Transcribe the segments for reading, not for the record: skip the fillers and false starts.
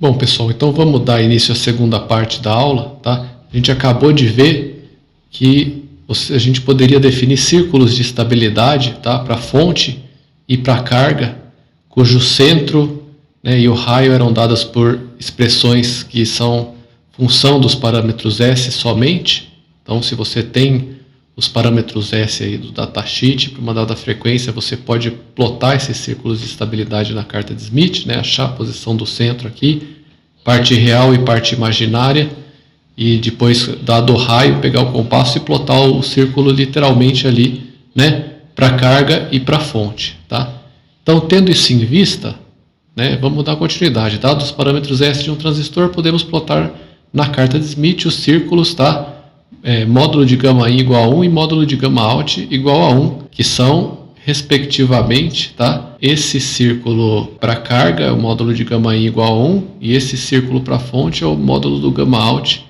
Bom, pessoal, então vamos dar início à segunda parte da aula, tá? A gente acabou de ver que a gente poderia definir círculos de estabilidade, tá? Para fonte e para carga, cujo centro, né, e o raio eram dadas por expressões que são função dos parâmetros S somente. Então, se você tem os parâmetros S aí do datasheet para uma dada frequência, você pode plotar esses círculos de estabilidade na carta de Smith, né? Achar a posição do centro aqui, parte real e parte imaginária, e depois, dado o raio, pegar o compasso e plotar o círculo literalmente ali, né? Para carga e para fonte, tá? Então, tendo isso em vista, né, vamos dar continuidade. Dados os parâmetros S de um transistor, podemos plotar na carta de Smith os círculos, tá? Módulo de gama in igual a 1 e módulo de gama out igual a 1, que são, respectivamente, tá? Esse círculo para carga é o módulo de gama in igual a 1, e esse círculo para fonte é o módulo do gama out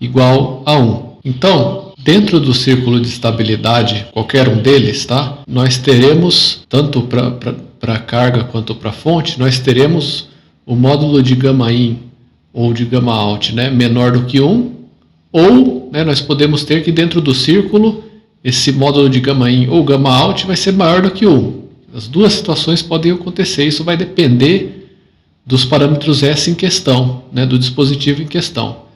igual a 1. Então, dentro do círculo de estabilidade, qualquer um deles, tá? Nós teremos, tanto para carga quanto para fonte, nós teremos o módulo de gama in ou de gama out, né, menor do que 1, ou, né, nós podemos ter que dentro do círculo esse módulo de gama in ou gama out vai ser maior do que 1. As duas situações podem acontecer, isso vai depender dos parâmetros S em questão, né, do dispositivo em questão.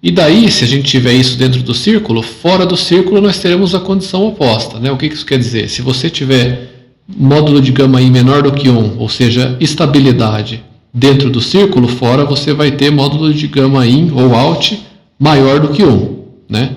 E daí, se a gente tiver isso dentro do círculo, fora do círculo nós teremos a condição oposta, né? O que isso quer dizer? Se você tiver módulo de gama in menor do que 1, ou seja, estabilidade dentro do círculo, fora você vai ter módulo de gama in ou out maior do que 1, né?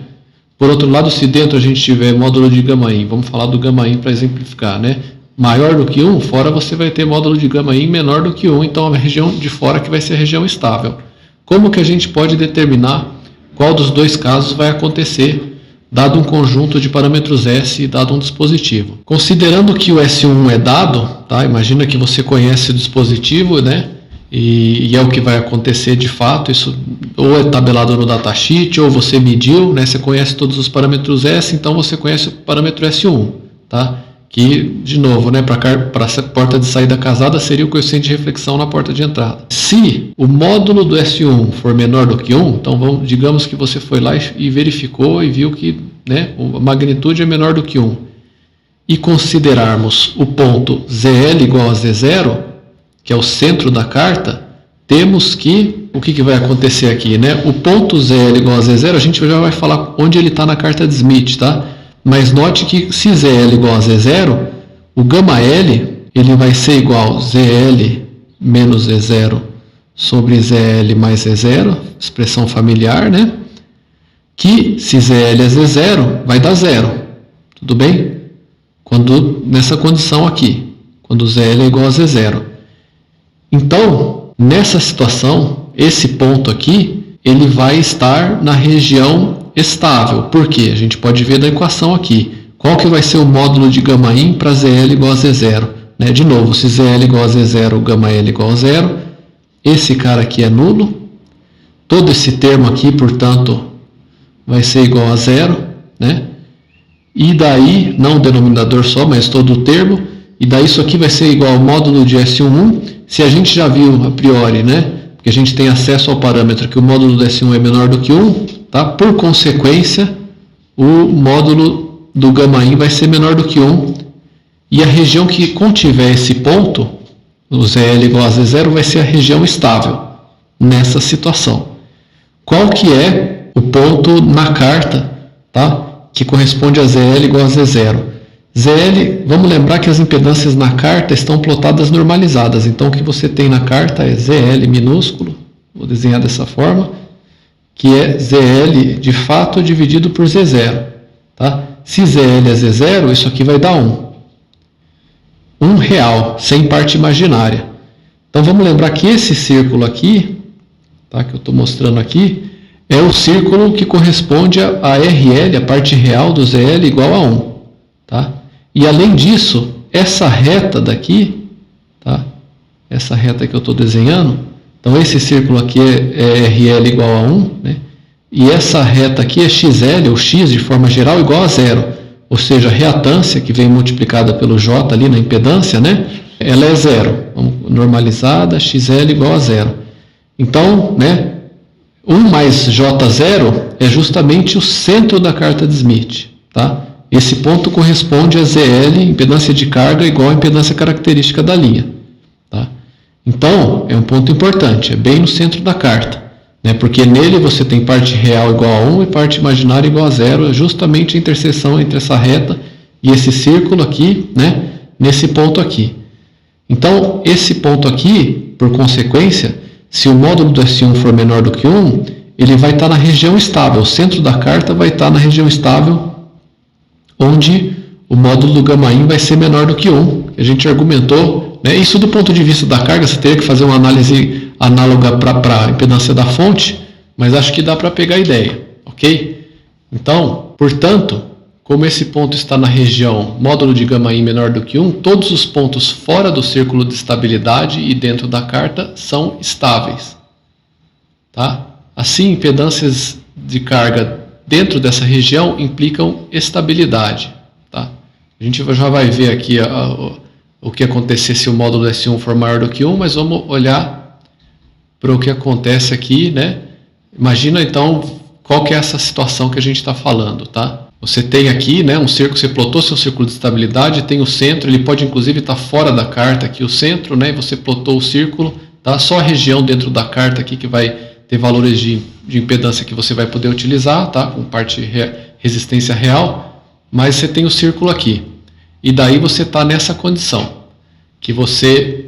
Por outro lado, se dentro a gente tiver módulo de gama in, vamos falar do gama in para exemplificar, né? Maior do que 1, fora você vai ter módulo de gama in menor do que 1, então a região de fora que vai ser a região estável. Como que a gente pode determinar qual dos dois casos vai acontecer, dado um conjunto de parâmetros S e dado um dispositivo? Considerando que o S1 é dado, tá? Imagina que você conhece o dispositivo, né? E é o que vai acontecer de fato, isso ou é tabelado no datasheet, ou você mediu, né? Você conhece todos os parâmetros S, então você conhece o parâmetro S1, tá? Que, de novo, né, para a porta de saída casada seria o coeficiente de reflexão na porta de entrada. Se o módulo do S1 for menor do que 1, então digamos que você foi lá e verificou e viu que, né, a magnitude é menor do que 1, e considerarmos o ponto ZL igual a Z0, que é o centro da carta, temos que, o que vai acontecer aqui, né? O ponto ZL igual a Z0, a gente já vai falar onde ele está na carta de Smith, tá? Mas note que se ZL igual a Z0, o gama L ele vai ser igual a ZL menos Z0 sobre ZL mais Z0, expressão familiar, né? Que se ZL é Z0, vai dar 0. Tudo bem? Nessa condição aqui, quando ZL é igual a Z0. Então, nessa situação, esse ponto aqui, ele vai estar na região estável. Por quê? A gente pode ver da equação aqui. Qual que vai ser o módulo de gama in para ZL igual a Z0? Né? De novo, se ZL igual a Z0, gama L igual a 0. Esse cara aqui é nulo. Todo esse termo aqui, portanto, vai ser igual a 0. Né? E daí, não o denominador só, mas todo o termo. E daí isso aqui vai ser igual ao módulo de S11. Se a gente já viu a priori, né? Porque a gente tem acesso ao parâmetro que o módulo do S1 é menor do que 1, tá? Por consequência, o módulo do gama in vai ser menor do que 1. E a região que contiver esse ponto, o ZL igual a Z0, vai ser a região estável nessa situação. Qual que é o ponto na carta, tá? Que corresponde a ZL igual a Z0? ZL, vamos lembrar que as impedâncias na carta estão plotadas normalizadas. Então, o que você tem na carta é ZL minúsculo, vou desenhar dessa forma, que é ZL de fato dividido por Z0. Tá? Se ZL é Z0, isso aqui vai dar 1. 1 real, sem parte imaginária. Então, vamos lembrar que esse círculo aqui, tá, que eu estou mostrando aqui, é o círculo que corresponde a RL, a parte real do ZL, igual a 1. Tá? E além disso, essa reta daqui, tá? Essa reta que eu estou desenhando, então esse círculo aqui é RL igual a 1, né? E essa reta aqui é XL, ou X de forma geral, igual a 0. ou seja, a reatância que vem multiplicada pelo J ali na impedância, né, ela é zero, normalizada, XL igual a zero. Então, né, 1 mais J0 é justamente o centro da carta de Smith, tá? Esse ponto corresponde a ZL, impedância de carga, igual a impedância característica da linha, tá? Então, é um ponto importante, é bem no centro da carta, né? Porque nele você tem parte real igual a 1 e parte imaginária igual a 0, é justamente a interseção entre essa reta e esse círculo aqui, né? Nesse ponto aqui. Então, esse ponto aqui, por consequência, se o módulo do S1 for menor do que 1, ele vai estar na região estável, o centro da carta vai estar na região estável, onde o módulo do γ' vai ser menor do que 1, que a gente argumentou, né? Isso do ponto de vista da carga, você teria que fazer uma análise análoga para a impedância da fonte, mas acho que dá para pegar a ideia, ok? Então, portanto, como esse ponto está na região módulo de γ' menor do que 1, todos os pontos fora do círculo de estabilidade e dentro da carta são estáveis, tá? Assim, impedâncias de carga dentro dessa região implicam estabilidade, tá? A gente já vai ver aqui o que acontecer se o módulo S1 for maior do que 1, mas vamos olhar para o que acontece aqui, né? Imagina então qual que é essa situação que a gente está falando, tá? Você tem aqui, né, um círculo, você plotou seu círculo de estabilidade, tem o centro, ele pode inclusive estar fora da carta aqui, o centro, né, e você plotou o círculo, tá? Só a região dentro da carta aqui que vai ter valores de impedância que você vai poder utilizar, tá? Com parte resistência real, mas você tem o círculo aqui. E daí você está nessa condição, que você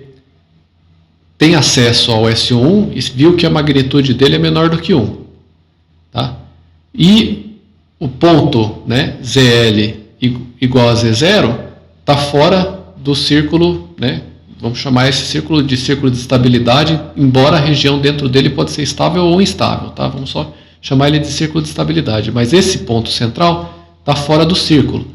tem acesso ao S1 e viu que a magnitude dele é menor do que 1, tá? E o ponto, né, ZL igual a Z0 está fora do círculo, né, vamos chamar esse círculo de estabilidade, embora a região dentro dele pode ser estável ou instável, tá? Vamos só chamar ele de círculo de estabilidade, mas esse ponto central está fora do círculo.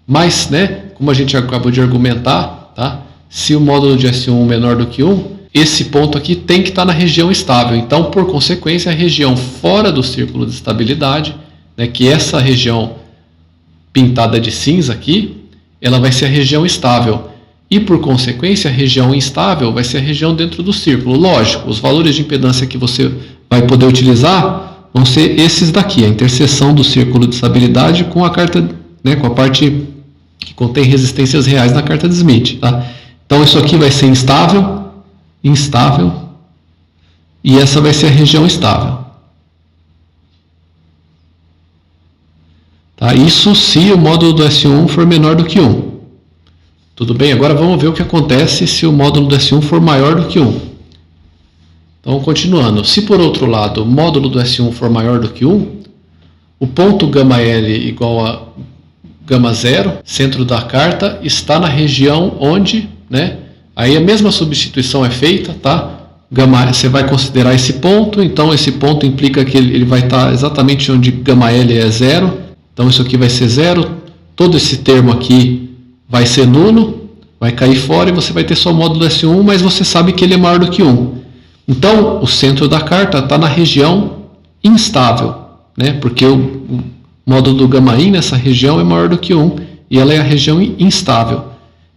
Mas, né, como a gente acabou de argumentar, tá? Se o módulo de S1 é menor do que 1, esse ponto aqui tem que estar na região estável. Então, por consequência, a região fora do círculo de estabilidade, né, que essa região pintada de cinza aqui, ela vai ser a região estável. E, por consequência, a região instável vai ser a região dentro do círculo. Lógico, os valores de impedância que você vai poder utilizar vão ser esses daqui, a interseção do círculo de estabilidade com a carta, né, com a parte que contém resistências reais na carta de Smith, tá? Então, isso aqui vai ser instável, instável, e essa vai ser a região estável. Tá? Isso se o módulo do S1 for menor do que 1. Tudo bem? Agora vamos ver o que acontece se o módulo do S1 for maior do que 1. Então, continuando. Se, por outro lado, o módulo do S1 for maior do que 1, o ponto γL igual a γ0, centro da carta, está na região onde, né? Aí a mesma substituição é feita, tá? Você vai considerar esse ponto, então esse ponto implica que ele vai estar exatamente onde γL é 0. Então, isso aqui vai ser 0, todo esse termo aqui vai ser nulo, vai cair fora e você vai ter só o módulo S1, mas você sabe que ele é maior do que 1. Então, o centro da carta está na região instável, né? Porque o módulo do γ' nessa região é maior do que 1 e ela é a região instável,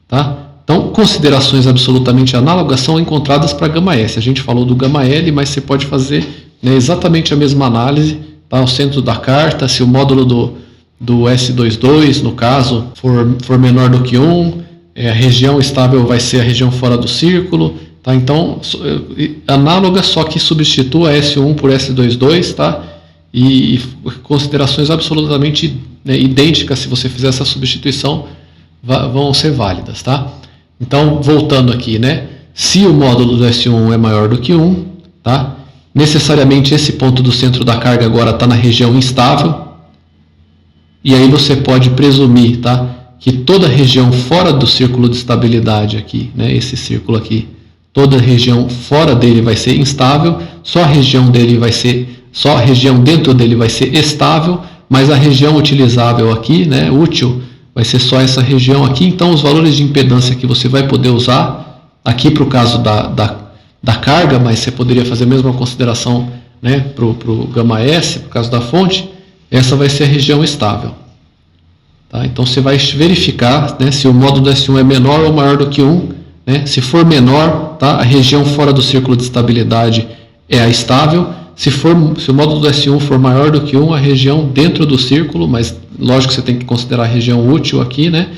tá? Então, considerações absolutamente análogas são encontradas para γS. A gente falou do γL, mas você pode fazer, né, exatamente a mesma análise, tá? O centro da carta, se o módulo do S22, no caso, for menor do que 1, a região estável vai ser a região fora do círculo, tá? Então, análoga, só que substitua S1 por S22, tá? E considerações absolutamente, né, idênticas, se você fizer essa substituição, vão ser válidas, tá? Então, voltando aqui, né? Se o módulo do S1 é maior do que 1, tá? Necessariamente esse ponto do centro da carga agora está na região instável. E aí você pode presumir, tá, que toda região fora do círculo de estabilidade aqui, né, esse círculo aqui, toda região fora dele vai ser instável, só a região dentro dele vai ser estável, mas a região utilizável aqui, né, útil, vai ser só essa região aqui. Então, os valores de impedância que você vai poder usar aqui para o caso da carga, mas você poderia fazer a mesma consideração, né, para o γS, por causa da fonte, essa vai ser a região estável. Tá? Então você vai verificar, né, se o módulo do S1 é menor ou maior do que 1. Né? Se for menor, tá, a região fora do círculo de estabilidade é a estável. Se o módulo do S1 for maior do que 1, a região dentro do círculo, mas lógico que você tem que considerar a região útil aqui, né,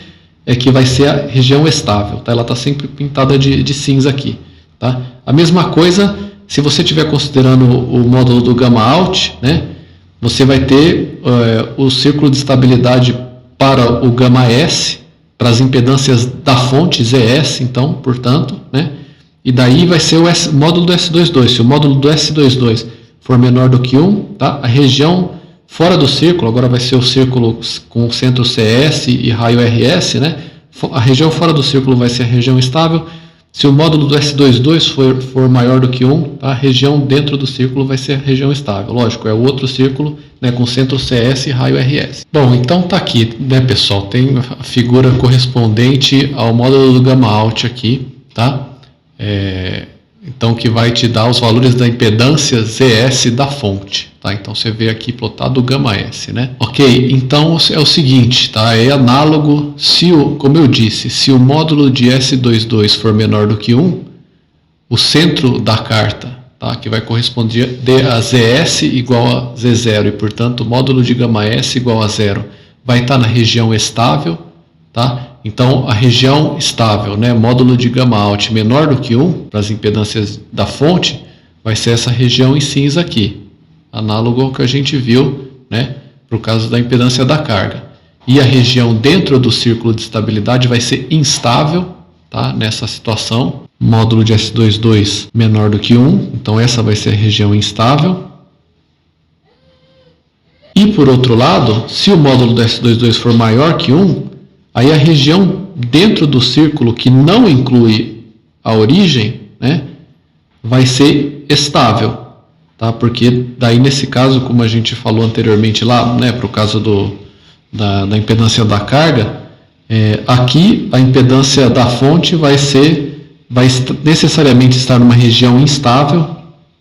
é que vai ser a região estável. Tá? Ela está sempre pintada de cinza aqui. Tá? A mesma coisa, se você estiver considerando o módulo do gamma out, né, você vai ter o círculo de estabilidade para o gamma S, para as impedâncias da fonte, ZS, então, portanto, né? E daí vai ser o módulo do S22. Se o módulo do S22 for menor do que 1, tá? A região fora do círculo, agora vai ser o círculo com centro CS e raio RS, né? A região fora do círculo vai ser a região estável. Se o módulo do S22 for maior do que 1, tá? A região dentro do círculo vai ser a região estável. Lógico, é o outro círculo, né, com centro CS e raio RS. Bom, então tá aqui, né, pessoal? Tem a figura correspondente ao módulo do gamma out aqui, tá? Então, que vai te dar os valores da impedância ZS da fonte, tá? Então, você vê aqui plotado o gamma S, né? Ok, então é o seguinte, tá? É análogo, como eu disse, se o módulo de S22 for menor do que 1, o centro da carta, tá, que vai corresponder a ZS igual a Z0 e, portanto, o módulo de gamma S igual a 0 vai estar na região estável, tá? Então, a região estável, né, módulo de gamma out menor do que 1, para as impedâncias da fonte, vai ser essa região em cinza aqui, análogo ao que a gente viu, né, para o caso da impedância da carga. E a região dentro do círculo de estabilidade vai ser instável, tá, nessa situação, módulo de S22 menor do que 1, então essa vai ser a região instável. E, por outro lado, se o módulo do S22 for maior que 1, aí a região dentro do círculo que não inclui a origem, né, vai ser estável, tá? Porque daí nesse caso, como a gente falou anteriormente lá, né, para o caso da impedância da carga, aqui a impedância da fonte vai necessariamente estar numa região instável,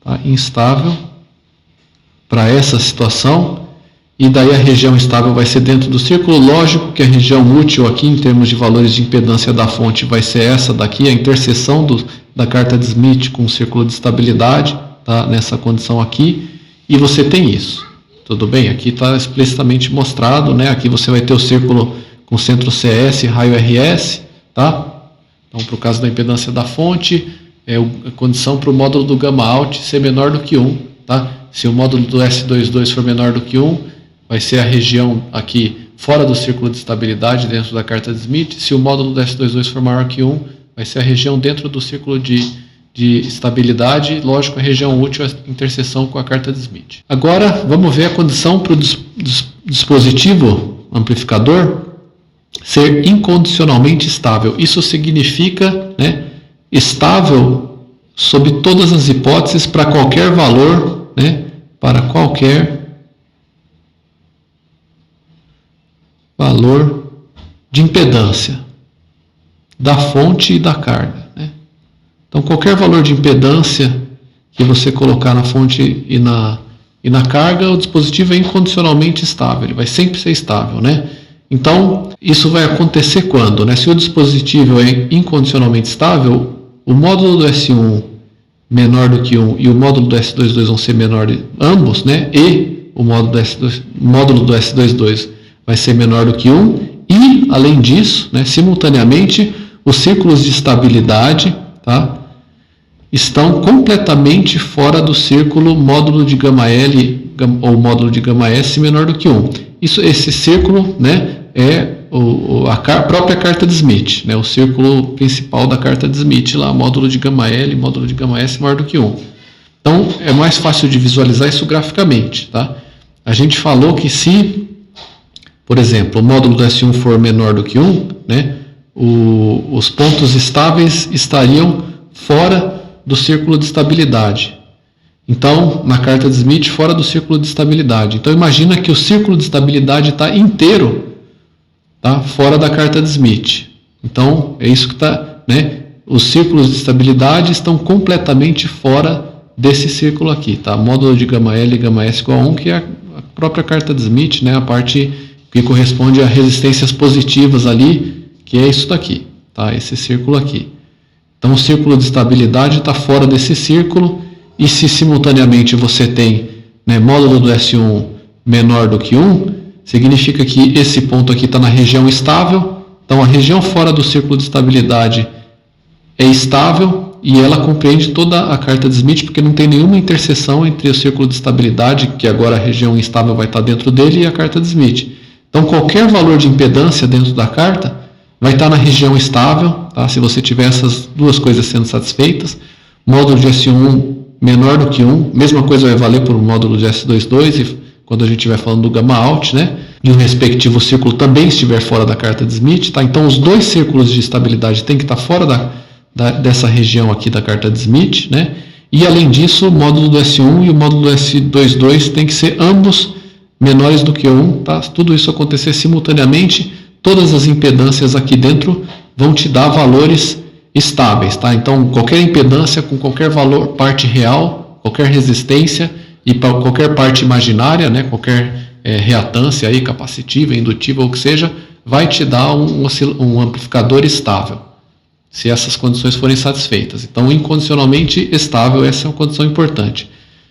tá? Instável para essa situação. E daí a região estável vai ser dentro do círculo. Lógico que a região útil aqui, em termos de valores de impedância da fonte, vai ser essa daqui, a interseção da carta de Smith com o círculo de estabilidade, tá? Nessa condição aqui. E você tem isso. Tudo bem? Aqui está explicitamente mostrado, né? Aqui você vai ter o círculo com centro CS e raio RS, tá? Então, para o caso da impedância da fonte, a condição para o módulo do gamma out ser menor do que 1, tá? Se o módulo do S22 for menor do que 1, vai ser a região aqui fora do círculo de estabilidade dentro da carta de Smith. Se o módulo do S22 for maior que 1, vai ser a região dentro do círculo de estabilidade. Lógico, a região útil é a interseção com a carta de Smith. Agora, vamos ver a condição para o dispositivo amplificador ser incondicionalmente estável. Isso significa, né, estável sob todas as hipóteses para qualquer valor, né, para qualquer valor de impedância da fonte e da carga, né? Então, qualquer valor de impedância que você colocar na fonte e na carga, o dispositivo é incondicionalmente estável, ele vai sempre ser estável, né? Então, isso vai acontecer quando, né? Se o dispositivo é incondicionalmente estável, o módulo do S1 menor do que 1 e o módulo do S22 vão ser menores, ambos, né? E o módulo do S22 vai ser menor do que 1, e, além disso, né, simultaneamente, os círculos de estabilidade, tá, estão completamente fora do círculo módulo de gama L ou módulo de gama S menor do que 1. Esse círculo, né, é a própria carta de Smith, né, o círculo principal da carta de Smith, lá, módulo de gama L, módulo de gama S maior do que 1. Então, é mais fácil de visualizar isso graficamente, tá? A gente falou que se, por exemplo, o módulo do S1 for menor do que 1, né, os pontos estáveis estariam fora do círculo de estabilidade. Então, na carta de Smith, fora do círculo de estabilidade. Então, imagina que o círculo de estabilidade está inteiro, tá, fora da carta de Smith. Então, é isso que está, né? Os círculos de estabilidade estão completamente fora desse círculo aqui, tá? Módulo de gama L e gama S igual a 1, que é a própria carta de Smith, né? A parte que corresponde a resistências positivas ali, que é isso daqui, tá? Esse círculo aqui. Então o círculo de estabilidade está fora desse círculo, e se simultaneamente você tem, né, módulo do S1 menor do que 1, significa que esse ponto aqui está na região estável. Então a região fora do círculo de estabilidade é estável e ela compreende toda a carta de Smith, porque não tem nenhuma interseção entre o círculo de estabilidade, que agora a região instável vai estar dentro dele, e a carta de Smith. Então qualquer valor de impedância dentro da carta vai estar na região estável, tá? Se você tiver essas duas coisas sendo satisfeitas. Módulo de S1 menor do que 1, mesma coisa vai valer para o módulo de S22, e quando a gente estiver falando do gamma out, né? E o respectivo círculo também estiver fora da carta de Smith, tá? Então os dois círculos de estabilidade têm que estar fora dessa região aqui da carta de Smith, né? E além disso, o módulo do S1 e o módulo do S22 tem que ser ambos menores do que 1, tá? Se tudo isso acontecer simultaneamente, todas as impedâncias aqui dentro vão te dar valores estáveis, tá? Então qualquer impedância com qualquer valor, parte real, qualquer resistência, e para qualquer parte imaginária, né, qualquer reatância aí, capacitiva, indutiva ou o que seja, vai te dar um amplificador estável, se essas condições forem satisfeitas. Então, incondicionalmente estável, essa é uma condição importante.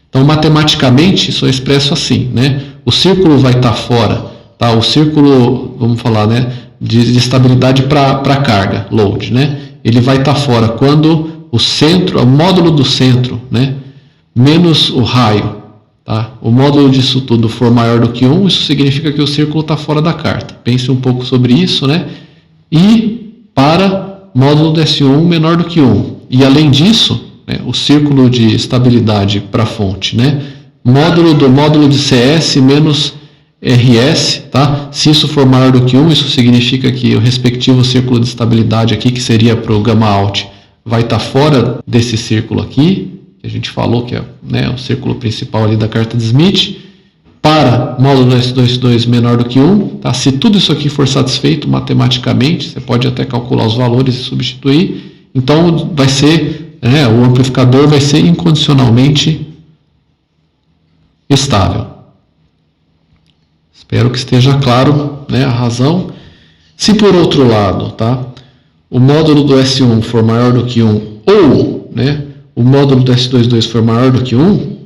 Então, matematicamente, isso é expresso assim, né? O círculo vai estar fora, tá? O círculo, vamos falar, né, de estabilidade para carga, load, né? Ele vai estar fora quando o centro, o módulo do centro, né, menos o raio, tá? O módulo disso tudo for maior do que 1, isso significa que o círculo está fora da carta. Pense um pouco sobre isso, né? E para módulo do S1 menor do que 1. E além disso, né, o círculo de estabilidade para a fonte, né? Módulo do módulo de CS menos RS, tá? Se isso for maior do que 1, isso significa que o respectivo círculo de estabilidade aqui, que seria para o gamma out, vai estar fora desse círculo aqui, que a gente falou que é, né, o círculo principal ali da carta de Smith, para módulo S22 menor do que 1, tá? Se tudo isso aqui for satisfeito matematicamente, você pode até calcular os valores e substituir, então vai ser, né, o amplificador vai ser incondicionalmente estável. Espero que esteja claro, né, a razão. Se por outro lado, tá, o módulo do S1 for maior do que 1, ou, né, o módulo do S22 for maior do que 1,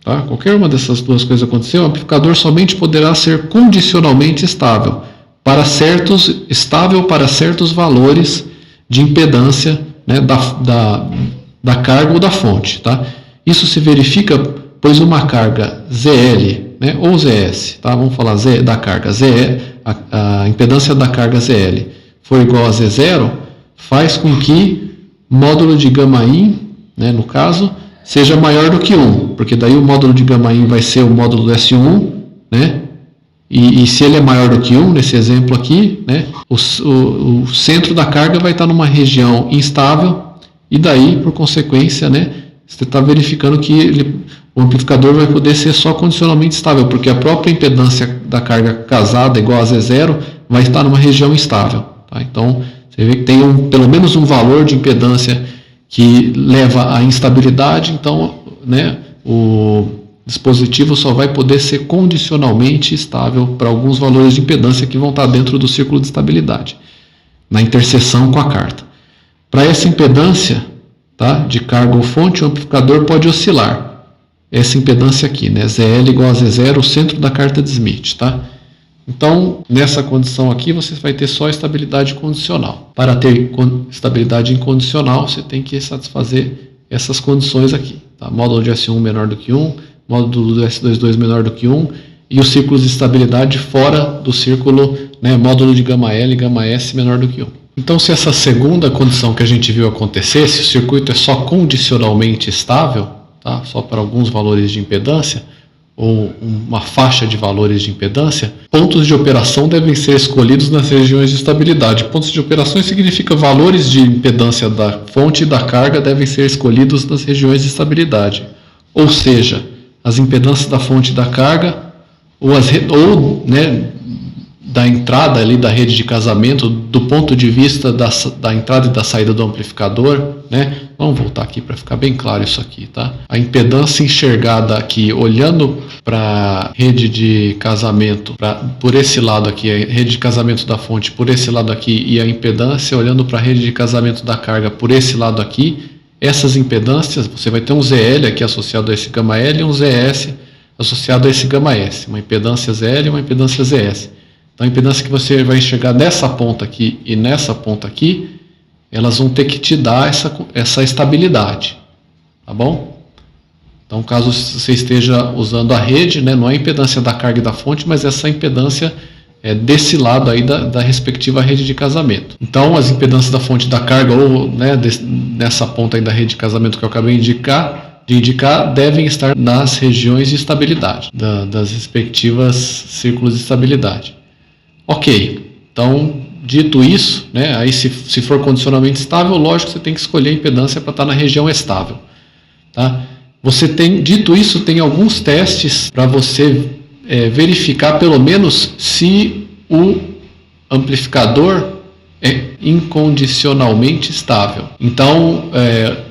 tá, qualquer uma dessas duas coisas acontecer, o amplificador somente poderá ser condicionalmente estável para certos valores de impedância, né, da carga ou da fonte. Tá? Isso se verifica pois uma carga ZL, né, ou ZS, tá? Vamos falar da carga ZL, a impedância da carga ZL for igual a Z0, faz com que módulo de gama in, né, no caso, seja maior do que 1, porque daí o módulo de gama in vai ser o módulo do S1, né, e se ele é maior do que 1, nesse exemplo aqui, né, o centro da carga vai estar numa região instável, e daí, por consequência, né, você está verificando que o amplificador vai poder ser só condicionalmente estável, porque a própria impedância da carga casada igual a Z0 vai estar numa região instável. Tá? Então, você vê que tem pelo menos um valor de impedância que leva à instabilidade, então, né, o dispositivo só vai poder ser condicionalmente estável para alguns valores de impedância que vão estar dentro do círculo de estabilidade, na interseção com a carta. Para essa impedância, tá, de carga ou fonte, o amplificador pode oscilar. Essa impedância aqui, né, ZL igual a Z0, o centro da carta de Smith. Tá? Então, nessa condição aqui, você vai ter só estabilidade condicional. Para ter estabilidade incondicional, você tem que satisfazer essas condições aqui. Tá? Módulo de S1 menor do que 1, módulo do S22 menor do que 1, e os círculos de estabilidade fora do círculo, né, módulo de gama L e gama S menor do que 1. Então, se essa segunda condição que a gente viu acontecer, se o circuito é só condicionalmente estável, tá, só para alguns valores de impedância, ou uma faixa de valores de impedância, pontos de operação devem ser escolhidos nas regiões de estabilidade. Pontos de operação significa valores de impedância da fonte e da carga devem ser escolhidos nas regiões de estabilidade. Ou seja, as impedâncias da fonte e da carga, ou né, da entrada ali da rede de casamento do ponto de vista da entrada e da saída do amplificador, né? Vamos voltar aqui para ficar bem claro isso aqui, tá? A impedância enxergada aqui, olhando para a rede de casamento, por esse lado aqui, a rede de casamento da fonte por esse lado aqui, e a impedância olhando para a rede de casamento da carga por esse lado aqui, essas impedâncias, você vai ter um ZL aqui associado a esse γ L e um ZS associado a esse γ S, uma impedância ZL e uma impedância ZS. Então a impedância que você vai enxergar nessa ponta aqui e nessa ponta aqui, elas vão ter que te dar essa estabilidade, tá bom? Então caso você esteja usando a rede, né, não é a impedância da carga e da fonte, mas essa impedância desse lado aí da respectiva rede de casamento. Então as impedâncias da fonte da carga ou, né, nessa ponta aí da rede de casamento que eu acabei de indicar devem estar nas regiões de estabilidade, das respectivas círculos de estabilidade. Ok, então dito isso, né, aí se for condicionamento estável, lógico que você tem que escolher a impedância para estar na região estável, tá? Dito isso, tem alguns testes para você verificar pelo menos se o amplificador é incondicionalmente estável. Então,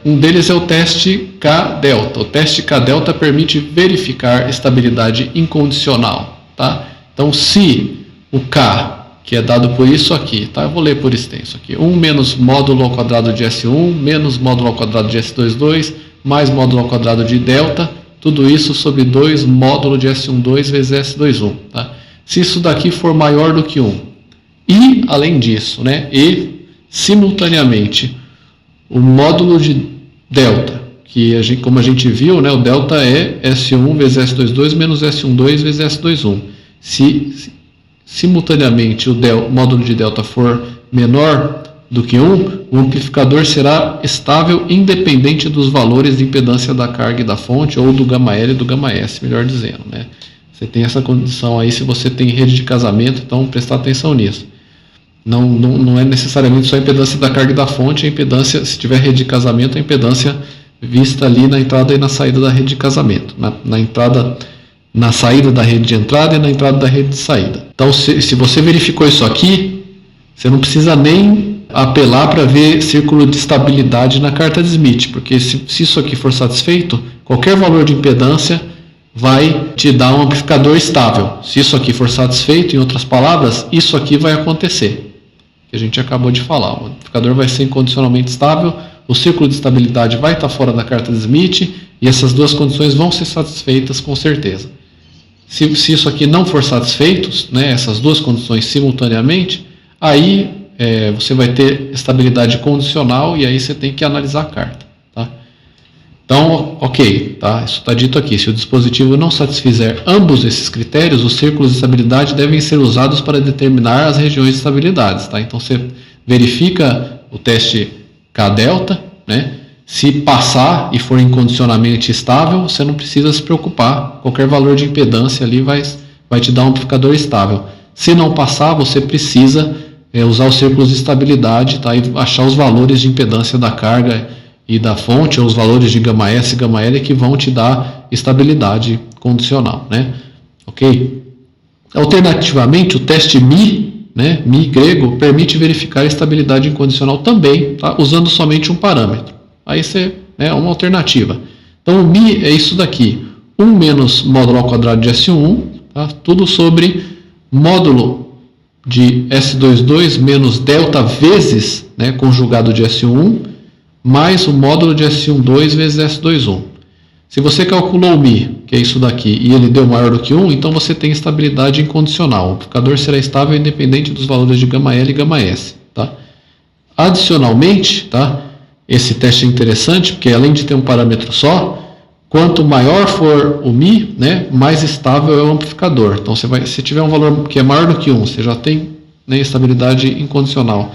um deles é o teste K-delta. O teste K-delta permite verificar estabilidade incondicional, tá? Então, se o K, que é dado por isso aqui, tá? Eu vou ler por extenso aqui. 1 menos módulo ao quadrado de S1, menos módulo ao quadrado de S22, mais módulo ao quadrado de delta, tudo isso sobre 2 módulo de S12 vezes S21, tá? Se isso daqui for maior do que 1, e além disso, né, simultaneamente, o módulo de delta, que como a gente viu, né, o delta é S1 vezes S22 menos S12 vezes S21. Se simultaneamente o módulo de delta for menor do que 1, o amplificador será estável independente dos valores de impedância da carga e da fonte, ou do γ L e do γ S, melhor dizendo, né? Você tem essa condição aí se você tem rede de casamento, então prestar atenção nisso. Não é necessariamente só a impedância da carga e da fonte, a impedância, se tiver rede de casamento, a impedância vista ali na entrada e na saída da rede de casamento, na saída da rede de entrada e na entrada da rede de saída. Então, se você verificou isso aqui, você não precisa nem apelar para ver círculo de estabilidade na carta de Smith, porque se isso aqui for satisfeito, qualquer valor de impedância vai te dar um amplificador estável. Se isso aqui for satisfeito, em outras palavras, isso aqui vai acontecer, que a gente acabou de falar. O amplificador vai ser incondicionalmente estável, o círculo de estabilidade vai estar fora da carta de Smith, e essas duas condições vão ser satisfeitas com certeza. Se isso aqui não for satisfeito, né, essas duas condições simultaneamente, aí você vai ter estabilidade condicional e aí você tem que analisar a carta, tá? Então, ok, tá? Isso está dito aqui. Se o dispositivo não satisfizer ambos esses critérios, os círculos de estabilidade devem ser usados para determinar as regiões de estabilidade, tá? Então você verifica o teste K-delta, né? Se passar e for incondicionalmente estável, você não precisa se preocupar. Qualquer valor de impedância ali vai te dar um amplificador estável. Se não passar, você precisa usar os círculos de estabilidade, tá? E achar os valores de impedância da carga e da fonte, ou os valores de γ S e γ L que vão te dar estabilidade condicional, né? Ok? Alternativamente, o teste Mi, né? Mi grego, permite verificar a estabilidade incondicional também, tá? Usando somente um parâmetro. Aí é uma alternativa. Então o Mi é isso daqui, 1 menos módulo ao quadrado de S1, tá? Tudo sobre módulo de S22 menos delta vezes, né, conjugado de S1, mais o módulo de S12 vezes S21. Se você calculou o Mi, que é isso daqui, e ele deu maior do que 1, então você tem estabilidade incondicional. O amplificador será estável independente dos valores de γ L e γ S, tá? Adicionalmente, tá? Esse teste é interessante, porque além de ter um parâmetro só, quanto maior for o Mi, né, mais estável é o amplificador. Então, se tiver um valor que é maior do que 1, você já tem, né, estabilidade incondicional.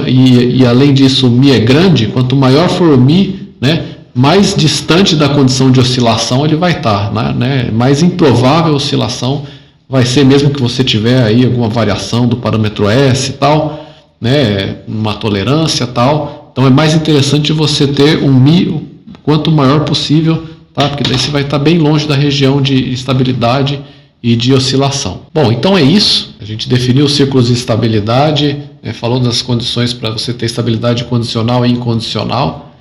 E além disso, o Mi é grande, quanto maior for o Mi, né, mais distante da condição de oscilação ele vai estar, né, mais improvável a oscilação vai ser, mesmo que você tiver aí alguma variação do parâmetro S e tal, né, uma tolerância e tal. Então é mais interessante você ter um Mi o quanto maior possível, tá? Porque daí você vai estar bem longe da região de estabilidade e de oscilação. Bom, então é isso. A gente definiu os círculos de estabilidade, falou das condições para você ter estabilidade condicional e incondicional,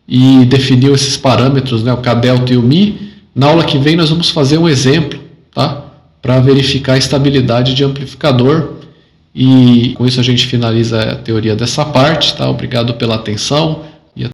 e definiu esses parâmetros, o K delta e o Mi. Na aula que vem nós vamos fazer um exemplo, tá? Para verificar a estabilidade de amplificador. E com isso a gente finaliza a teoria dessa parte, tá? Obrigado pela atenção.